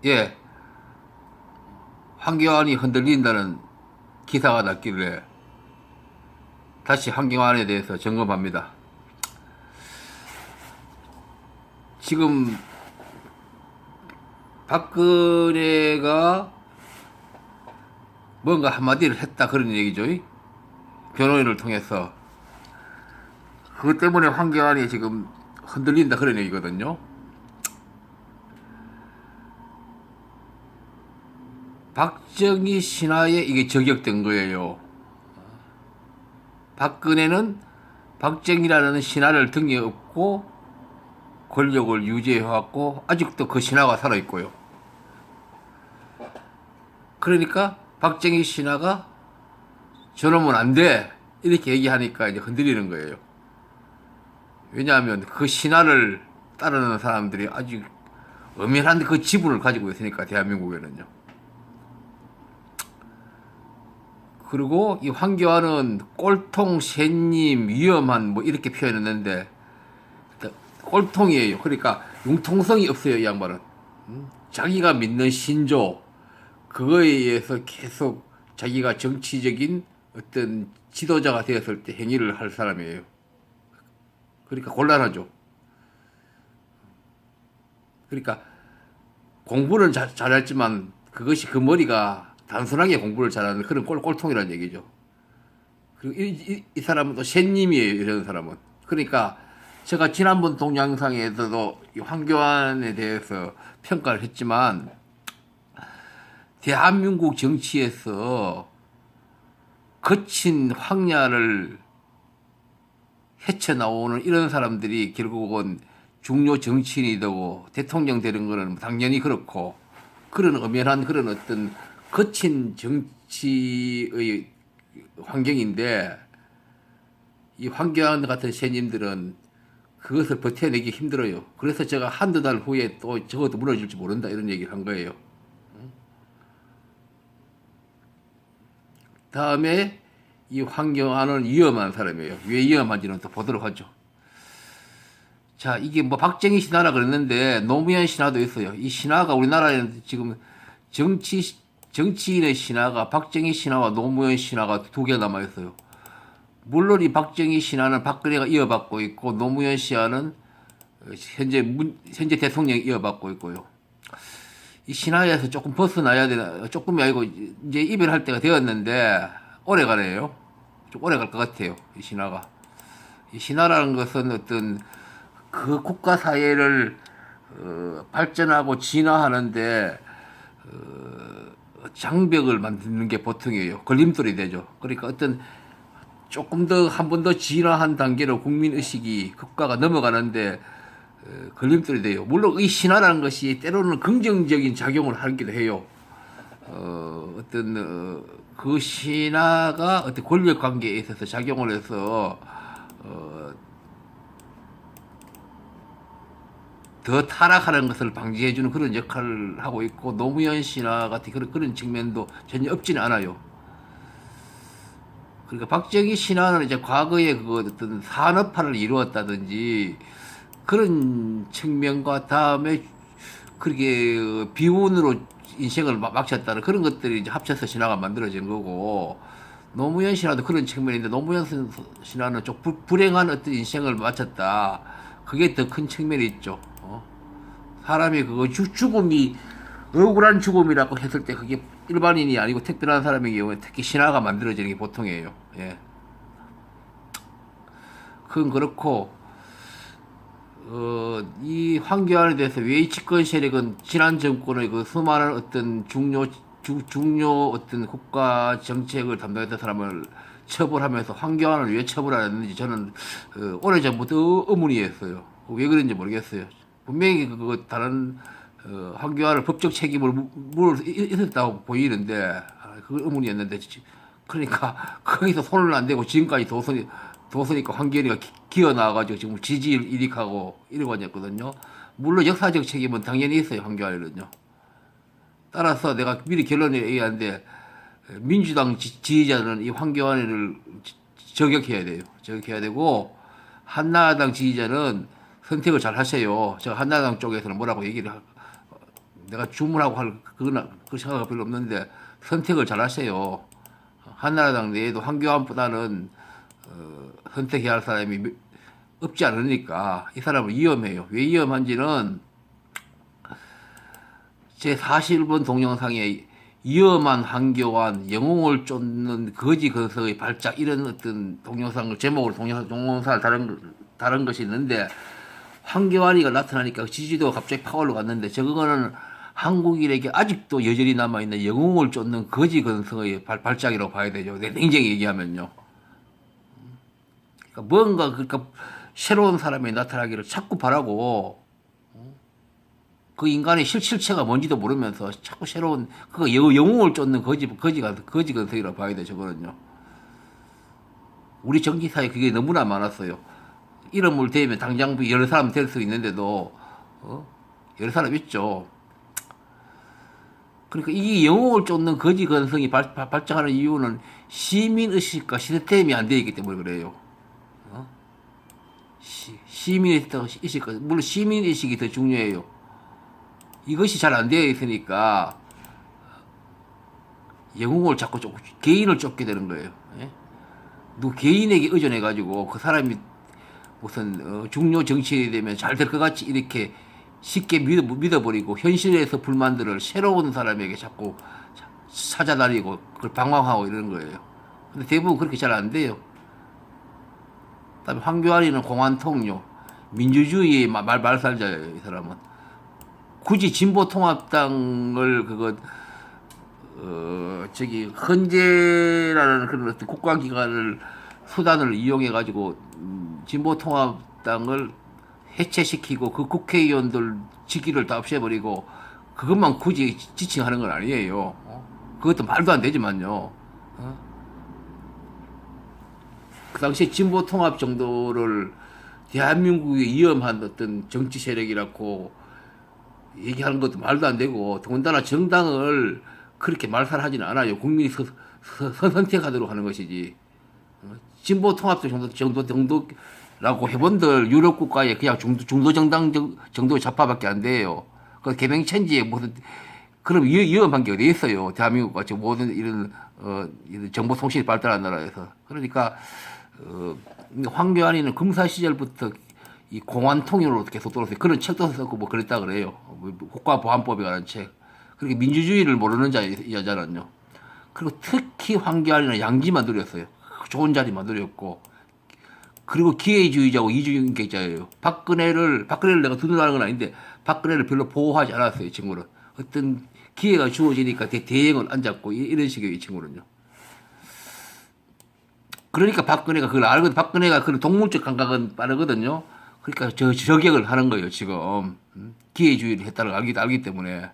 예, 황교안이 흔들린다는 기사가 났길래 다시 황교안에 대해서 점검합니다. 지금 박근혜가 뭔가 한마디를 했다 그런 얘기죠. 변호인을 통해서. 그것 때문에 황교안이 지금 흔들린다 그런 얘기거든요. 박정희 신화에 이게 저격된 거예요. 박근혜는 박정희라는 신화를 등에 업고 권력을 유지해왔고 아직도 그 신화가 살아있고요. 그러니까 박정희 신화가 저놈은 안 돼 이렇게 얘기하니까 이제 흔들리는 거예요. 왜냐하면 그 신화를 따르는 사람들이 아직 엄연한 그 지분을 가지고 있으니까 대한민국에는요. 그리고 이 황교안은 꼴통, 샌님, 위험한 뭐 이렇게 표현했는데 꼴통이에요. 그러니까 융통성이 없어요, 이 양반은. 자기가 믿는 신조 그거에 의해서 계속 자기가 정치적인 어떤 지도자가 되었을 때 행위를 할 사람이에요. 그러니까 곤란하죠. 그러니까 공부는 잘했지만 그것이 그 머리가 단순하게 공부를 잘하는 그런 꼴통이라는 얘기죠. 그리고 이 사람은 또 샌님이에요, 이런 사람은. 그러니까 제가 지난번 동영상에서도 이 황교안에 대해서 평가를 했지만 대한민국 정치에서 거친 황야를 헤쳐나오는 이런 사람들이 결국은 중요 정치인이 되고 대통령 되는 거는 당연히 그렇고 그런 엄연한 그런 어떤 거친 정치의 환경인데 이 황교안 같은 새님들은 그것을 버텨내기 힘들어요. 그래서 제가 한두 달 후에 또 적어도 무너질지 모른다 이런 얘기를 한 거예요. 다음에 이 황교안은 위험한 사람이에요. 왜 위험한지는 또 보도록 하죠. 자, 이게 뭐 박정희 신화라 그랬는데 노무현 신화도 있어요. 이 신화가 우리나라에는 지금 정치인의 신화가 박정희 신화와 노무현 신화가 두 개 남아 있어요. 물론 이 박정희 신화는 박근혜가 이어받고 있고 노무현 신화는 현재 대통령이 이어받고 있고요. 이 신화에서 조금 벗어나야 되나 조금이 아니고 이제 이별할 때가 되었는데 오래 가네요. 좀 오래 갈 것 같아요. 이 신화가. 이 신화라는 것은 어떤 그 국가 사회를 발전하고 진화하는데 장벽을 만드는 게 보통이에요. 걸림돌이 되죠. 그러니까 어떤 조금 더 한 번 더 진화한 단계로 국민 의식이 국가가 넘어가는데 걸림돌이 돼요. 물론 이 신화라는 것이 때로는 긍정적인 작용을 하기도 해요. 그 신화가 어떤 권력 관계에 있어서 작용을 해서 더 타락하는 것을 방지해주는 그런 역할을 하고 있고 노무현 신화 같은 그런 측면도 전혀 없지는 않아요. 그러니까 박정희 신화는 이제 과거에 그 어떤 산업화를 이루었다든지 그런 측면과 다음에 그렇게 비운으로 인생을 마쳤다는 그런 것들이 이제 합쳐서 신화가 만들어진 거고 노무현 신화도 그런 측면인데 노무현 신화는 좀 불행한 어떤 인생을 마쳤다. 그게 더 큰 측면이 있죠. 사람이 그거 죽음이 억울한 죽음이라고 했을 때 그게 일반인이 아니고 특별한 사람의 경우에 특히 신화가 만들어지는 게 보통이에요. 예. 그건 그렇고 이 황교안에 대해서 왜 집권 세력은 지난 정권의 그 수많은 어떤 중요 어떤 국가 정책을 담당했던 사람을 처벌하면서 황교안을 왜 처벌 안 했는지 저는 오래전부터 의문이었어요. 왜 그런지 모르겠어요. 분명히 그 다른 황교안을 법적 책임을 물을 있었다고 보이는데 그걸 의문이었는데 그러니까 거기서 손을 안 대고 지금까지 도서니까 황교안이가 기어 나와가지고 지금 지지를 일으키고 이러고 앉았거든요. 물론 역사적 책임은 당연히 있어요 황교안에는요. 따라서 내가 미리 결론을 얘기하는데 민주당 지지자는 이 황교안을 저격해야 돼요. 저격해야 되고 한나라당 지지자는 선택을 잘 하세요. 제가 한나라당 쪽에서는 뭐라고 얘기를 내가 주문하고 할 그 생각이 별로 없는데 선택을 잘 하세요. 한나라당 내에도 황교안보다는 선택해야 할 사람이 없지 않으니까 이 사람은 위험해요. 왜 위험한지는 제 41번 동영상에 위험한 황교안, 영웅을 쫓는 거지 근성의 발작 이런 어떤 동영상을 제목으로 동영상을 다른 것이 있는데 황교안이가 나타나니까 지지도가 갑자기 팍 올라갔는데 저거는 한국인에게 아직도 여전히 남아있는 영웅을 쫓는 거지 근성의 발작이라고 봐야 되죠. 냉정히 얘기하면요. 그러니까 뭔가 그러니까 새로운 사람이 나타나기를 자꾸 바라고 그 인간의 실체가 뭔지도 모르면서 자꾸 새로운 그 영웅을 쫓는 거지 근성이라고 봐야 돼 저거는요. 우리 정치사에 그게 너무나 많았어요. 이름을 대면 당장 여러 사람 될 수 있는데도 여러 사람 있죠. 그러니까 이 영웅을 쫓는 거지 근성이 발작하는 이유는 시민의식과 시스템이 안 되어 있기 때문에 그래요. 시민의식과 물론 시민의식이 더 중요해요. 이것이 잘 안 되어 있으니까 영웅을 자꾸 쫓고 개인을 쫓게 되는 거예요. 예? 누 개인에게 의존해 가지고 그 사람이 무슨 중요 정치인이 되면 잘 될 것 같이 이렇게 쉽게 믿어버리고 현실에서 불만들을 새로운 사람에게 자꾸 찾아다니고 그걸 방황하고 이러는 거예요. 근데 대부분 그렇게 잘 안 돼요. 그다음에 황교안이는 공안통요. 민주주의의 말살자예요. 이 사람은. 굳이 진보통합당을 헌재라는 그런 어떤 국가기관을 수단을 이용해 가지고 진보통합당을 해체시키고 그 국회의원들 직위를 다 없애버리고 그것만 굳이 지칭하는 건 아니에요. 그것도 말도 안 되지만요. 그 당시에 진보통합 정도를 대한민국의 위험한 어떤 정치 세력이라고 얘기하는 것도 말도 안 되고 더군다나 정당을 그렇게 말살하지는 않아요. 국민이 선택하도록 하는 것이지. 진보통합 정도라고 해본들 유럽 국가에 그냥 중도 정당 정도의 좌파밖에 안 돼요. 그 개명천지에 무슨 그럼 위험한 게 어디 있어요? 대한민국 같이 모든 이런 정보통신이 발달한 나라에서. 그러니까 황교안이는 검사 시절부터 이 공안통일로 계속 돌아서 그런 책도 썼고 뭐 그랬다 그래요. 국가보안법에 관한 책. 그렇게 민주주의를 모르는 여자는요. 그리고 특히 황교안이는 양지만 누렸어요. 좋은 자리만 누렸고. 그리고 기회주의자고 이중인격자예요. 박근혜를 내가 두둔하는 건 아닌데 박근혜를 별로 보호하지 않았어요. 이 친구는. 어떤 기회가 주어지니까 대행을 안 잡고 이런 식의 이 친구는요. 그러니까 박근혜가 그걸 알거든. 박근혜가 그런 동물적 감각은 빠르거든요. 그러니까 저격을 하는 거예요, 지금. 기회주의를 했다는 걸 알기 때문에.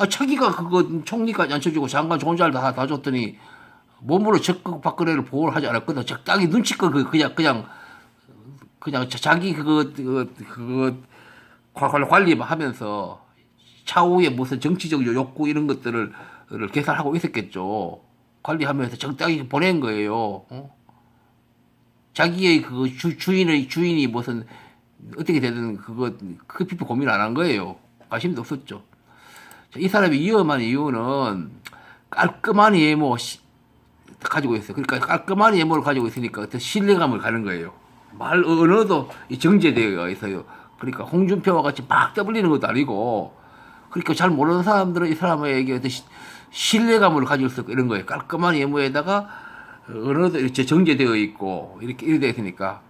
차기가 그거 총리까지 앉혀주고 장관 좋은 자를 다 줬더니 몸으로 적극 박근혜를 보호를 하지 않았거든. 적당히 눈치껏 그냥 자기 그거 관리만 하면서 차후에 무슨 정치적 욕구 이런 것들을 계산하고 있었겠죠. 관리하면서 적당히 보낸 거예요. 자기의 그 주인이 무슨 어떻게 되든 그 피부 고민 안 한 거예요. 관심도 없었죠. 이 사람이 위험한 이유는 깔끔한 외모 가지고 있어요. 그러니까 깔끔한 외모를 가지고 있으니까 어떤 신뢰감을 가는 거예요. 말 언어도 정제되어 있어요. 그러니까 홍준표와 같이 막 떠벌리는 것도 아니고, 그러니까 잘 모르는 사람들은 이 사람에게 어떤 신뢰감을 가지고 있어 이런 거예요. 깔끔한 외모에다가 언어도 이렇게 정제되어 있고 이렇게 되어 있으니까.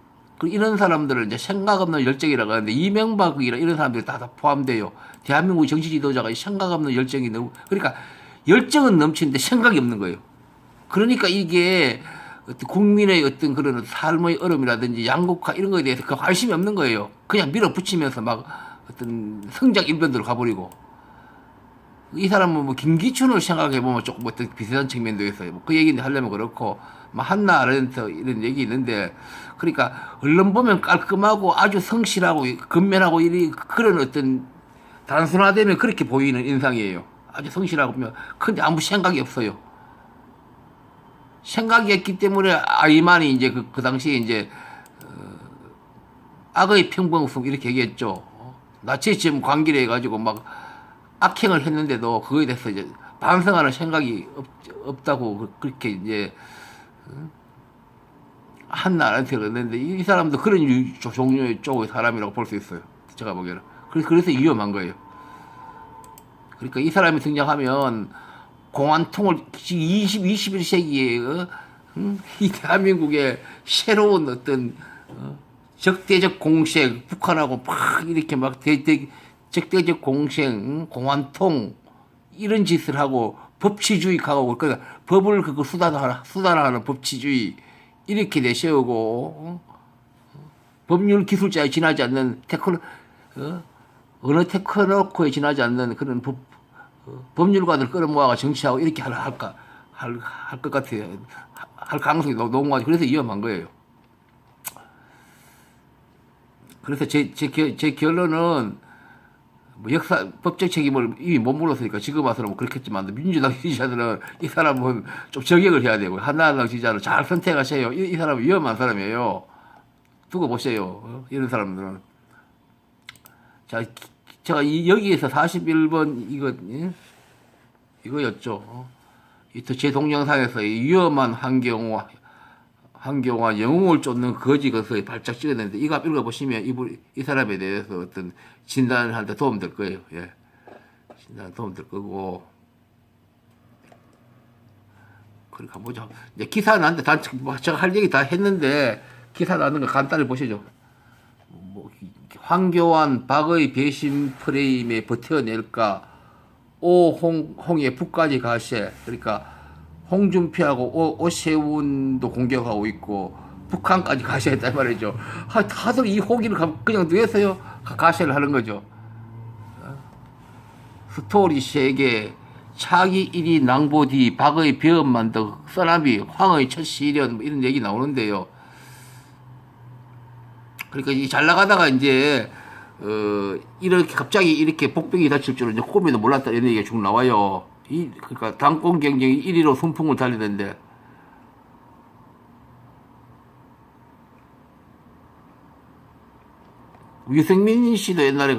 이런 사람들을 이제 생각 없는 열정이라고 하는데 이명박이나 이런 사람들이 다 포함돼요. 대한민국 정치 지도자가 생각 없는 열정이 너무, 그러니까 열정은 넘치는데 생각이 없는 거예요. 그러니까 이게 국민의 어떤 그런 삶의 어려움이라든지 양극화 이런 거에 대해서 그 관심이 없는 거예요. 그냥 밀어붙이면서 막 어떤 성장 일변으로 가버리고. 이 사람은 뭐 김기춘을 생각해 보면 조금 어떤 비슷한 측면도 있어요. 뭐 그 얘기는 하려면 그렇고, 뭐 한나 아렌트 이런 얘기 있는데, 그러니까 언론 보면 깔끔하고 아주 성실하고 근면하고 그런 어떤 단순화되면 그렇게 보이는 인상이에요. 아주 성실하고 보면 근데 아무 생각이 없어요. 생각이 없기 때문에 이만이 이제 그 당시에 이제 악의 평범성 이렇게 얘기했죠. 나치즘 관계를 해가지고 막 악행을 했는데도 그거에 대해서 이제 반성하는 생각이 없다고 그렇게 이제 한 나라한테 그랬는데 이 사람도 그런 종류의 쪽의 사람이라고 볼 수 있어요. 제가 보기에는. 그래서 위험한 거예요. 그러니까 이 사람이 등장하면 공안통을 21세기에 이 대한민국의 새로운 어떤 적대적 공생, 북한하고 막 이렇게 막 적대적 공생, 공안통 이런 짓을 하고 법치주의 가고 그러니까 법을 그거 수단화하는 법치주의 이렇게 내세우고 법률 기술자에 지나지 않는 어느 테크노크에 지나지 않는 그런 법률가들 끌어모아가 정치하고 이렇게 할 것 같아요. 할 가능성이 너무 많아요. 그래서 위험한 거예요. 그래서 제 결론은 뭐 법적 책임을 이미 못 물었으니까 지금 와서는 뭐 그렇겠지만 민주당 지지자들은 이 사람은 좀 저격을 해야 되고 한나라당 지지자를 잘 선택하세요. 이 사람은 위험한 사람이에요. 두고 보세요. 이런 사람들은. 자, 제가 여기에서 41번 이거였죠. 제 동영상에서 위험한 환경화 영웅을 쫓는 거지 것을 발작 찍어냈는데 이거 읽어보시면 이 사람에 대해서 어떤 진단을 하는데 도움 될 거예요. 예. 진단 도움 될 거고. 그러니까 보죠. 이제 기사 나는데 제가 할 얘기 다 했는데 기사 나는 거 간단히 보시죠. 뭐 황교안 박의 배신 프레임에 버텨낼까? 홍의 북까지 가세. 그러니까 홍준표하고 오세훈도 공격하고 있고 북한까지 가셔야 했단 말이죠. 다들 이 호기를 그냥 뇌에서요 가세를 하는 거죠. 스토리 세계 차기 1위 낭보디 박의 배엄만덕 써나비 황의 첫 시련 뭐 이런 얘기 나오는데요. 그러니까 잘 나가다가 이제 이렇게 갑자기 이렇게 복병이 다칠 줄은 이제 꿈에도 몰랐다 이런 얘기가 쭉 나와요. 그러니까 당권 경쟁이 1위로 순풍을 달리는데 유승민 씨도 옛날에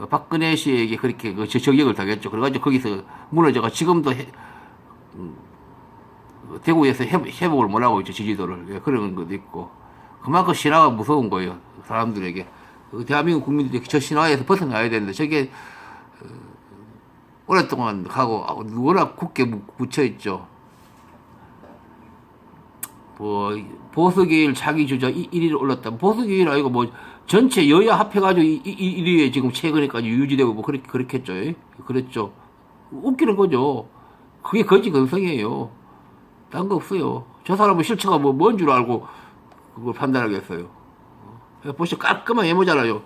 박근혜 씨에게 그렇게 저격을 당했죠. 그래가지고 거기서 무너져가 지금도 대구에서 회복을 못하고 있죠. 지지도를. 예, 그런 것도 있고 그만큼 신화가 무서운 거예요. 사람들에게. 대한민국 국민들이 저 신화에서 벗어나야 되는데 저게 오랫동안 가고 워낙 굳게 묻혀있죠. 뭐 보수계일 자기 주자 1위를 올랐다. 보수계일 아니고 뭐 전체 여야 합해가지고 1위에 지금 최근에까지 유지되고 뭐 그렇겠죠. 그랬죠. 웃기는 거죠. 그게 거지 근성이에요. 딴 거 없어요. 저 사람은 실체가 뭔 줄 알고 그걸 판단하겠어요. 보시면 깔끔한 외모잖아요.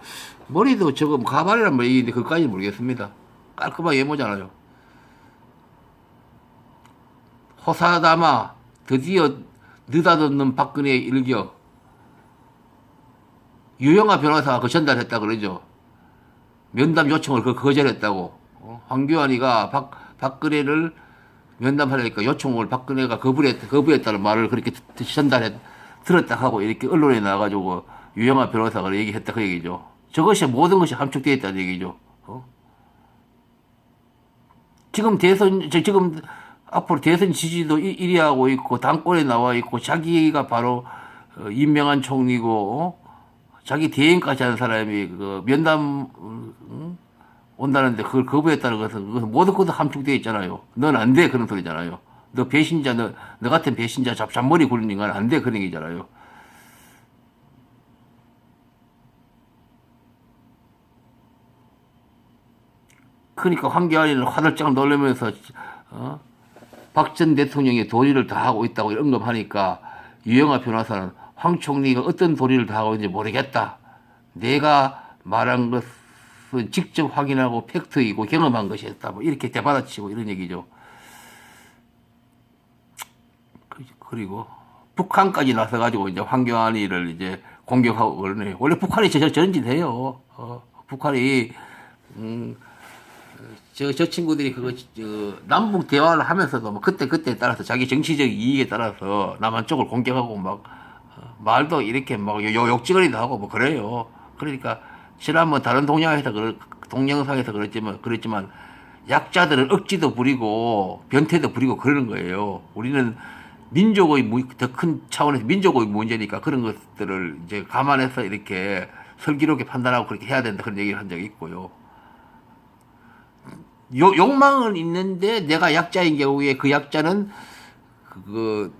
머리도 저거 가발이란 말인데 그것까지 모르겠습니다. 깔끔한 외모잖아요. 호사다마 드디어 느닷없는 박근혜의 일격. 유영아 변호사가 그 전달했다 그러죠. 면담 요청을 거절했다고. 황교안이가 박근혜를 면담하려니까 요청을 박근혜가 거부했다는 말을 그렇게 들었다 하고 이렇게 언론에 나와가지고 유영아 변호사가 얘기했다 그 얘기죠. 저것이 모든 것이 함축되어 있다는 얘기죠. 지금 앞으로 대선 지지도 1위 하고 있고 당권에 나와 있고 자기가 바로 임명한 총리고 자기 대행까지 하는 사람이 그 면담 온다는데 그걸 거부했다는 것은 모든 것도 함축되어 있잖아요. 넌 안 돼 그런 소리잖아요. 너 배신자 너 같은 배신자 잔머리 굴리는 인간 안 돼 그런 얘기잖아요. 그러니까 황교안이는 화들짝 놀라면서 박 전 대통령의 도리를 다 하고 있다고 언급하니까 유영아 변호사는 황 총리가 어떤 도리를 다 하고 있는지 모르겠다. 내가 말한 것은 직접 확인하고 팩트이고 경험한 것이었다. 뭐 이렇게 대받아치고 이런 얘기죠. 그리고 북한까지 나서가지고 이제 황교안이를 이제 공격하고 그러네요. 원래 북한이 저런 짓 해요. 북한이 저 친구들이 남북 대화를 하면서도 뭐 그때 따라서 자기 정치적 이익에 따라서 남한 쪽을 공격하고 막 말도 이렇게 막 욕지거리도 하고 뭐 그래요. 그러니까 지난번 다른 동양에서 동영상에서 그랬지만 약자들은 억지도 부리고 변태도 부리고 그러는 거예요. 우리는 민족의 더 큰 차원에서 민족의 문제니까 그런 것들을 이제 감안해서 이렇게 슬기롭게 판단하고 그렇게 해야 된다 그런 얘기를 한 적이 있고요. 욕망은 있는데 내가 약자인 경우에 그 약자는 그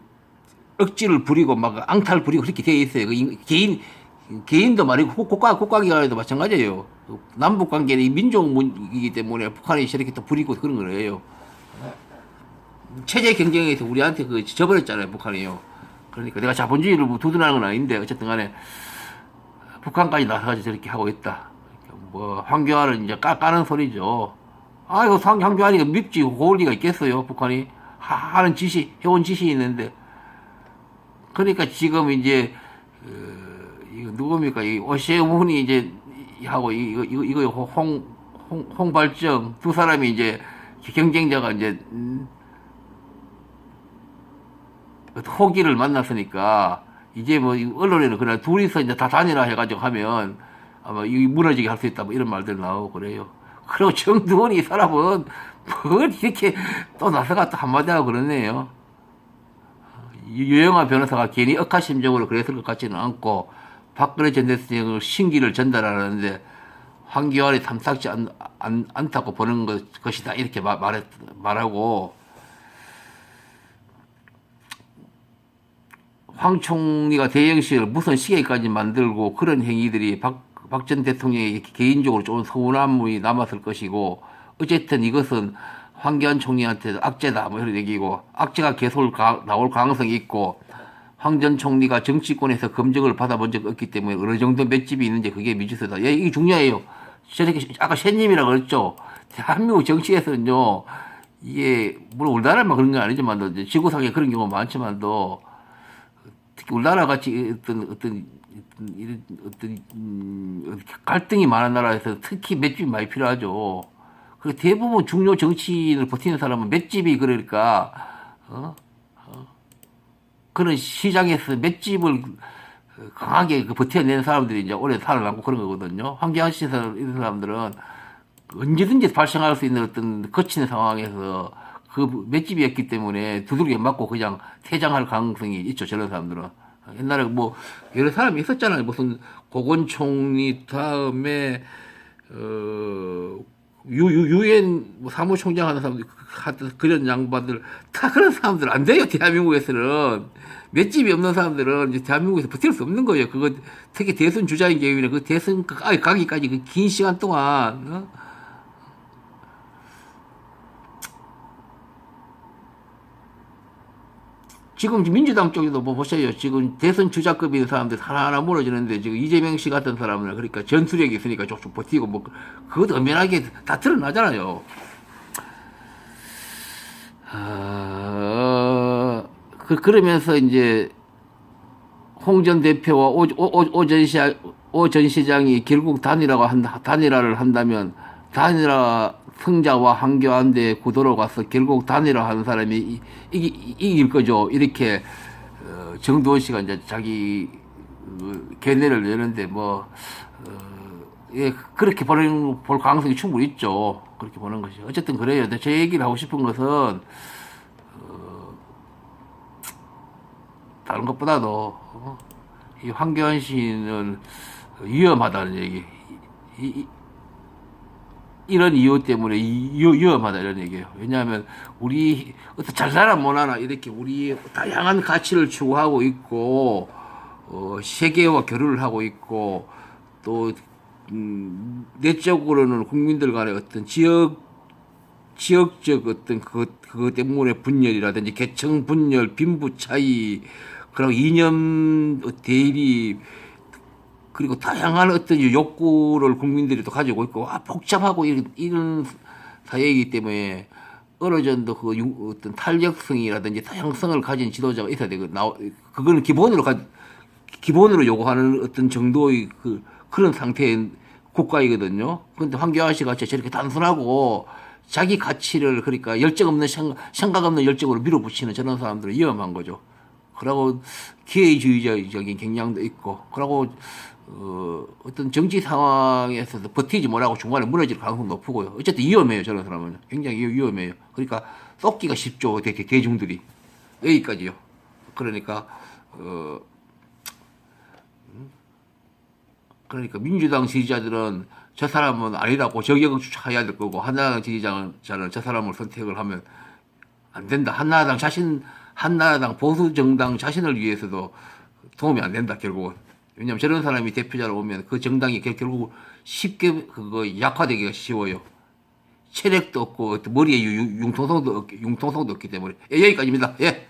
억지를 부리고 막 앙탈 부리고 그렇게 되어 있어요. 개인도 말이고 국가기관에도 마찬가지예요. 남북 관계는 이 민족이기 때문에 북한이 저렇게 또 부리고 그런 거예요. 체제 경쟁에서 우리한테 그 져버렸잖아요, 북한이요. 그러니까 내가 자본주의를 뭐 두둔하는 건 아닌데 어쨌든 간에 북한까지 나서가지고 저렇게 하고 있다. 뭐 황교안은 이제 까는 소리죠. 아이고 황교안이가 밉지 고울 리가 있겠어요, 북한이 하는 짓이 해온 짓이 있는데. 그러니까 지금 이제 이거 누굽니까 이 오세훈이 이제 하고 이거 홍발정 두 사람이 이제 경쟁자가 이제 호기를 만났으니까 이제 뭐 언론에는 그냥 둘이서 이제 다 다니라 해가지고 하면 아마 이 무너지게 할 수 있다 뭐 이런 말들 나오고 그래요. 그리고 정두원이 이 사람은 뭘 이렇게 또 나서가 또 한마디 하고 그러네요. 유영아 변호사가 괜히 억하심적으로 그랬을 것 같지는 않고 박근혜 전 대통령의 신기를 전달하는데 황교안이 탐탁지 않다고 보는 것이다 이렇게 말하고 황 총리가 대영식을 무슨 시계까지 만들고 그런 행위들이 박 전 대통령에게 개인적으로 좀 서운함이 남았을 것이고 어쨌든 이것은 황교안 총리한테도 악재다 뭐 이런 얘기고 악재가 계속 나올 가능성이 있고 황 전 총리가 정치권에서 검증을 받아본 적 없기 때문에 어느 정도 맷집이 있는지 그게 미지수다. 예, 이게 중요해요. 저렇게 아까 셰님이라고 그랬죠. 대한민국 정치에서는요 이게 물론 우리나라만 그런 건 아니지만 지구상에 그런 경우가 많지만도 특히 우리나라 같이 어떤 갈등이 많은 나라에서 특히 맷집이 많이 필요하죠. 그 대부분 중요 정치인을 버티는 사람은 맷집이 그러니까 그런 시장에서 맷집을 강하게 버텨낸 사람들이 이제 오래 살아남고 그런 거거든요. 황교안 씨 이런 사람들은 언제든지 발생할 수 있는 어떤 거친 상황에서 그 맷집이었기 때문에 두들겨 맞고 그냥 퇴장할 가능성이 있죠. 저런 사람들은. 옛날에 뭐 여러 사람이 있었잖아요. 무슨 고건 총리 다음에 유엔 뭐 사무총장 하는 사람들 그런 양반들 다 그런 사람들 안 돼요. 대한민국에서는 맷집이 없는 사람들은 이제 대한민국에서 버틸 수 없는 거예요. 그거 특히 대선 주자인 경우에는 그 대선 가기까지 그 긴 시간 동안 지금 민주당 쪽에도 뭐 보세요. 지금 대선 주자급인 사람들 하나하나 무너지는데 지금 이재명 씨 같은 사람은 그러니까 전투력이 있으니까 좀 버티고 뭐 그것도 엄연하게 다 드러나잖아요. 그러면서 이제 홍 전 대표와 오 전 시장이 결국 단일화를 한다면 단일화 승자와 황교안 대 구도로 가서 결국 단일화하는 사람이 이길 거죠. 이렇게 정두원 씨가 이제 자기 견해를 내는데 뭐 예, 그렇게 볼 가능성이 충분히 있죠. 그렇게 보는 것이 어쨌든 그래요. 근데 제 얘기를 하고 싶은 것은 다른 것보다도 이 황교안 씨는 위험하다는 얘기. 이런 이유 때문에 위험하다 이런 얘기예요. 왜냐하면 우리 잘나라 못하나 이렇게 우리 다양한 가치를 추구하고 있고 세계와 교류를 하고 있고 또 내적으로는 국민들 간의 어떤 지역적 어떤 그것 때문에 분열이라든지 계층 분열, 빈부 차이, 그리고 이념 대립 그리고 다양한 어떤 욕구를 국민들이 또 가지고 있고 복잡하고 이런 사회이기 때문에 어느 정도 그 어떤 탄력성이라든지 다양성을 가진 지도자가 있어야 되고 그거는 기본으로 요구하는 어떤 정도의 그런 상태의 국가이거든요. 그런데 황교안 씨 같이 저렇게 단순하고 자기 가치를 그러니까 열정 없는 생각 없는 열정으로 밀어붙이는 저런 사람들은 위험한 거죠. 그러고 기회주의적인 경향도 있고, 그러고 어떤 정치 상황에서도 버티지 못하고 중간에 무너질 가능성이 높고요. 어쨌든 위험해요. 저런 사람은 굉장히 위험해요. 그러니까 쏟기가 쉽죠. 대중들이 여기까지요. 그러니까 그러니까 민주당 지지자들은 저 사람은 아니라고 저격을 주차해야 될 거고, 한나라당 지지자는 저 사람을 선택을 하면 안 된다. 한나라당 보수 정당 자신을 위해서도 도움이 안 된다, 결국은. 왜냐면 저런 사람이 대표자로 오면 그 정당이 결국 쉽게 그거 약화되기가 쉬워요. 체력도 없고 머리에 융통성도 없기 때문에. 예, 여기까지입니다. 예.